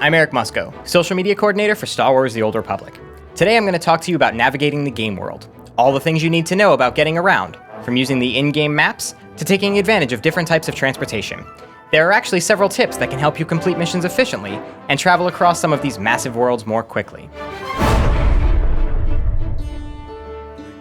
I'm Eric Musco, social media coordinator for Star Wars The Old Republic. Today I'm going to talk to you about navigating the game world. All the things you need to know about getting around, from using the in-game maps to taking advantage of different types of transportation. There are actually several tips that can help you complete missions efficiently and travel across some of these massive worlds more quickly.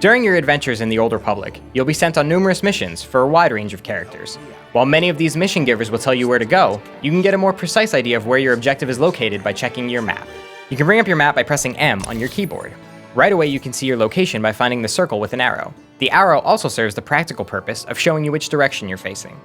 During your adventures in the Old Republic, you'll be sent on numerous missions for a wide range of characters. While many of these mission givers will tell you where to go, you can get a more precise idea of where your objective is located by checking your map. You can bring up your map by pressing M on your keyboard. Right away you can see your location by finding the circle with an arrow. The arrow also serves the practical purpose of showing you which direction you're facing.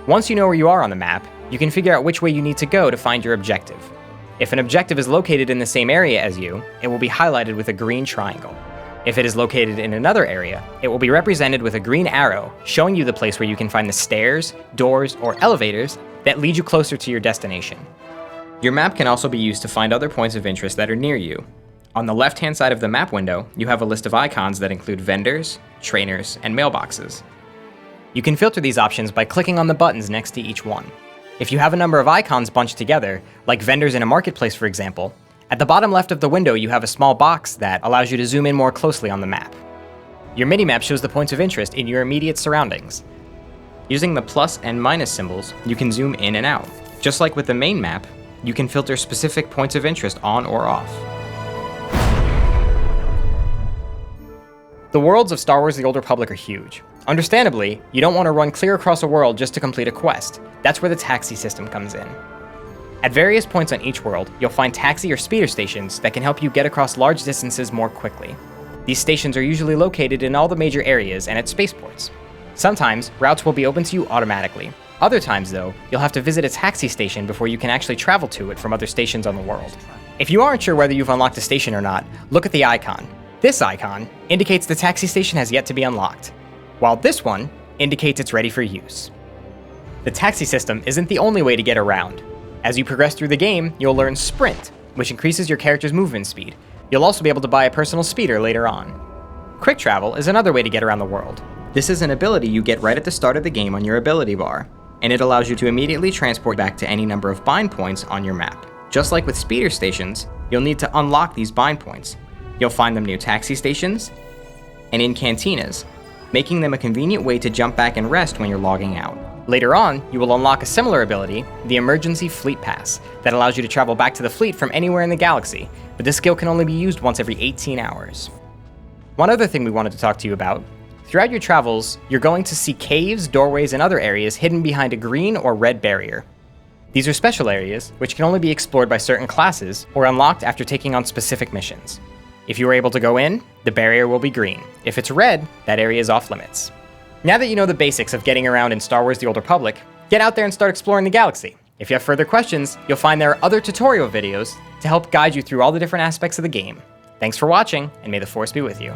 Once you know where you are on the map, you can figure out which way you need to go to find your objective. If an objective is located in the same area as you, it will be highlighted with a green triangle. If it is located in another area, it will be represented with a green arrow, showing you the place where you can find the stairs, doors, or elevators that lead you closer to your destination. Your map can also be used to find other points of interest that are near you. On the left-hand side of the map window, you have a list of icons that include vendors, trainers, and mailboxes. You can filter these options by clicking on the buttons next to each one. If you have a number of icons bunched together, like vendors in a marketplace for example, at the bottom left of the window you have a small box that allows you to zoom in more closely on the map. Your minimap shows the points of interest in your immediate surroundings. Using the plus and minus symbols, you can zoom in and out. Just like with the main map, you can filter specific points of interest on or off. The worlds of Star Wars The Old Republic are huge. Understandably, you don't want to run clear across a world just to complete a quest. That's where the taxi system comes in. At various points on each world, you'll find taxi or speeder stations that can help you get across large distances more quickly. These stations are usually located in all the major areas and at spaceports. Sometimes, routes will be open to you automatically. Other times, though, you'll have to visit a taxi station before you can actually travel to it from other stations on the world. If you aren't sure whether you've unlocked a station or not, look at the icon. This icon indicates the taxi station has yet to be unlocked, while this one indicates it's ready for use. The taxi system isn't the only way to get around. As you progress through the game, you'll learn Sprint, which increases your character's movement speed. You'll also be able to buy a personal speeder later on. Quick Travel is another way to get around the world. This is an ability you get right at the start of the game on your ability bar, and it allows you to immediately transport back to any number of bind points on your map. Just like with speeder stations, you'll need to unlock these bind points. You'll find them near taxi stations and in cantinas, making them a convenient way to jump back and rest when you're logging out. Later on, you will unlock a similar ability, the Emergency Fleet Pass, that allows you to travel back to the fleet from anywhere in the galaxy, but this skill can only be used once every 18 hours. One other thing we wanted to talk to you about: throughout your travels, you're going to see caves, doorways, and other areas hidden behind a green or red barrier. These are special areas, which can only be explored by certain classes or unlocked after taking on specific missions. If you are able to go in, the barrier will be green. If it's red, that area is off limits. Now that you know the basics of getting around in Star Wars The Old Republic, get out there and start exploring the galaxy. If you have further questions, you'll find there are other tutorial videos to help guide you through all the different aspects of the game. Thanks for watching, and may the Force be with you.